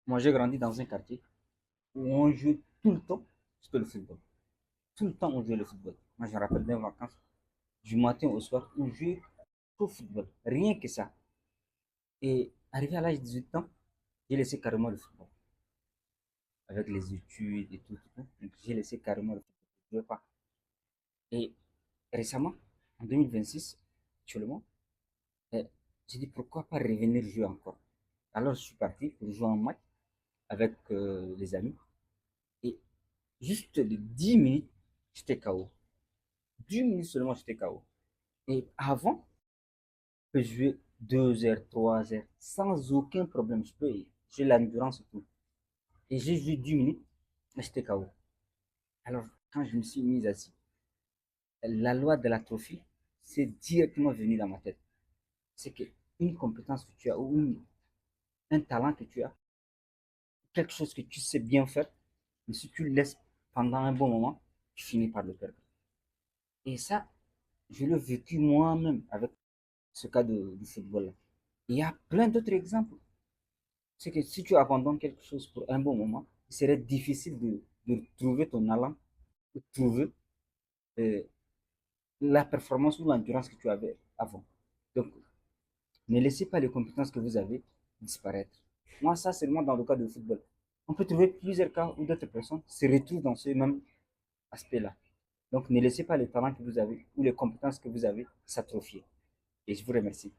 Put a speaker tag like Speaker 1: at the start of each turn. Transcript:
Speaker 1: Moi, j'ai grandi dans un quartier où on jouait tout le temps sur le football. Tout le temps, on jouait le football. Moi, je me rappelle des vacances, du matin au soir, on jouait au football. Rien que ça. Et arrivé à l'âge de 18 ans, j'ai laissé carrément le football. Avec les études et tout, tout. Donc, j'ai laissé carrément le football. Je ne jouais pas. Et récemment, en 2026, actuellement, eh, j'ai dit pourquoi pas revenir jouer encore. Alors, je suis parti pour jouer un match avec les amis. Et juste de 10 minutes, j'étais KO. 10 minutes seulement, j'étais KO. Et avant, je peux jouer 2 heures, 3 heures, sans aucun problème. J'ai l'endurance et tout. Et j'ai joué 10 minutes, mais j'étais KO. Alors, quand je me suis mis assis, la loi de l'atrophie, c'est directement venu dans ma tête. C'est que une compétence que tu as ou un talent que tu as, quelque chose que tu sais bien faire, mais si tu le laisses pendant un bon moment, tu finis par le perdre. Et ça, je l'ai vécu moi-même avec ce cas du football-là. Il y a plein d'autres exemples. C'est que si tu abandonnes quelque chose pour un bon moment, il serait difficile de trouver ton allant, de trouver euh, la performance ou l'endurance que tu avais avant. Donc, ne laissez pas les compétences que vous avez disparaître. Moi, ça, c'est seulement dans le cas du football. On peut trouver plusieurs cas où d'autres personnes se retrouvent dans ce même aspect-là. Donc, ne laissez pas les talents que vous avez ou les compétences que vous avez s'atrophier. Et je vous remercie.